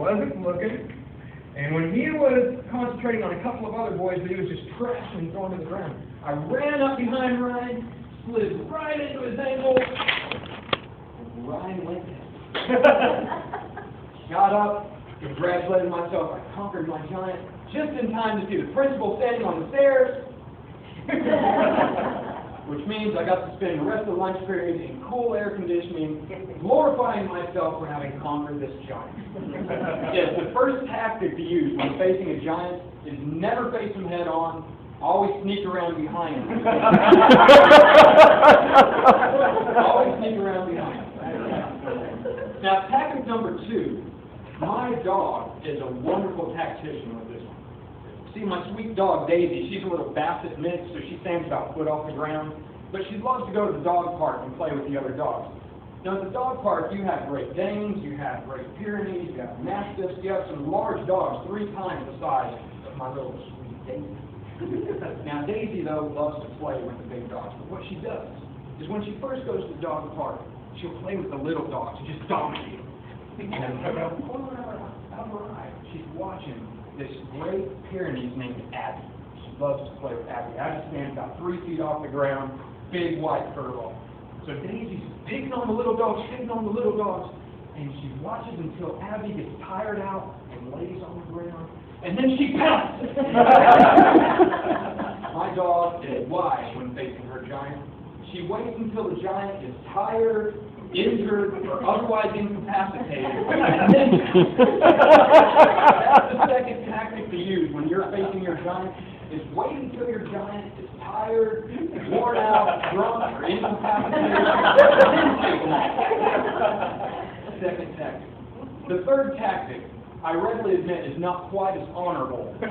wasn't looking. And when he was concentrating on a couple of other boys that he was just trashing and throwing to the ground, I ran up behind Ryan, slid right into his ankle, and Ryan went down. Got up, congratulated myself. I conquered my giant just in time to see the principal standing on the stairs, which means I got to spend the rest of the lunch period in cool air conditioning, glorifying myself for having conquered this giant. Yes, the first tactic to use when facing a giant is never face him head on, always sneak around behind him. Always sneak around behind him. Now, tactic number 2, my dog is a wonderful tactician with this one. See, my sweet dog, Daisy, she's a little basset mix, so she stands about a foot off the ground, but she loves to go to the dog park and play with the other dogs. Now, at the dog park, you have Great Danes, you have Great Pyrenees, you have Mastiffs, you have some large dogs, 3 times the size of my little sweet Daisy. Now, Daisy, though, loves to play with the big dogs, but what she does is when she first goes to the dog park, she'll play with the little dogs and just dominate them. And she's watching this Great Pyrenees named Abby. She loves to play with Abby. Abby stands about 3 feet off the ground, big white fur ball. So Daisy's digging on the little dogs, digging on the little dogs, and she watches until Abby gets tired out and lays on the ground, and then she pounces. My dog is wise when facing her giant. She waits until the giant is tired, injured, or otherwise incapacitated. And then that's the second tactic to use when you're facing your giant, is wait until your giant is tired, worn out, drunk, or incapacitated, and then take him off. Second tactic. The third tactic, I readily admit, is not quite as honorable. But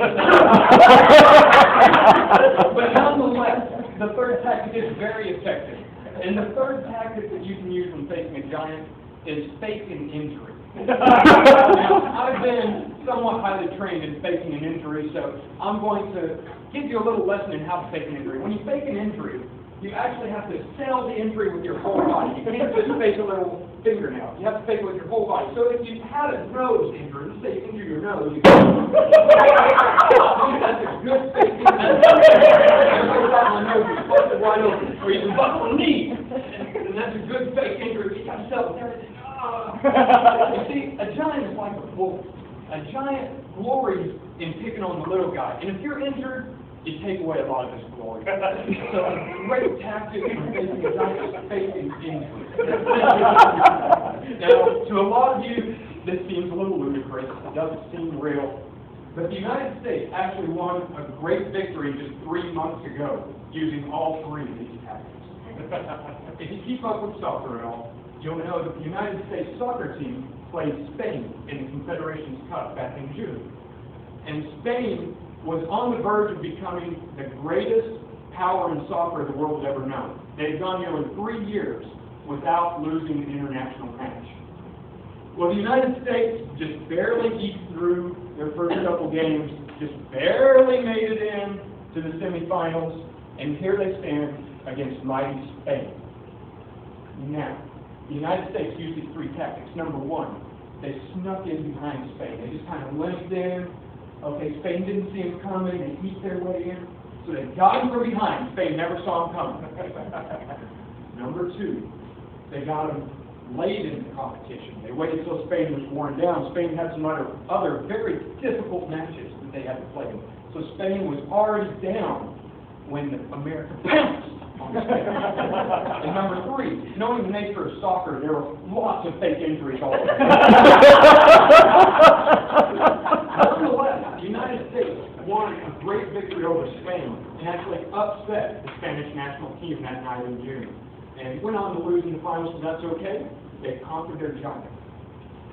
nonetheless, the third tactic is very effective. And the third tactic that you can use when facing a giant is fake an injury. Now, I've been somewhat highly trained in faking an injury, so I'm going to give you a little lesson in how to fake an injury. When you fake an injury, you actually have to sell the injury with your whole body. You can't just fake a little fingernail. You have to fake it with your whole body. So if you had a nose injury, let's say you injure your nose, you that's a good fake injury. Everybody got my nose is busted wide open, or you can buckle a knee. And that's a good fake injury. You got to sell it. Everything. You see, a giant is like a bull. A giant glories in picking on the little guy. And if you're injured, you take away a lot of his glory. So a great tactic for facing a giant is faking injury. Now, to a lot of you, this seems a little ludicrous. It doesn't seem real. But the United States actually won a great victory just 3 months ago using all 3 of these tactics. If you keep up with soccer at all, you'll know that the United States soccer team played Spain in the Confederations Cup back in June. And Spain was on the verge of becoming the greatest power in soccer the world has ever known. They had gone nearly 3 years without losing an international match. Well, the United States just barely eked through their first couple games, just barely made it in to the semifinals, and here they stand against mighty Spain. Now, the United States used these 3 tactics. Number 1, they snuck in behind Spain. They just kind of limped in. Okay, Spain didn't see them coming. They eked their way in. So they got them from behind. Spain never saw them coming. Number 2, they got them late in the competition. They waited until Spain was worn down. Spain had some other very difficult matches that they had to play. So Spain was already down when America pounced on Spain. And number 3, knowing the nature of soccer, there were lots of fake injuries all over. Nonetheless, the United States won a great victory over Spain and actually upset the Spanish national team that night in June. And went on to lose in the finals, but that's okay. They conquered their giant.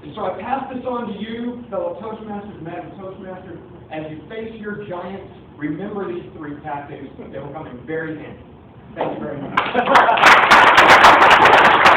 And so I pass this on to you, fellow Toastmasters, Madam Toastmaster. As you face your giants, remember these 3 tactics. They will come in very handy. Thank you very much.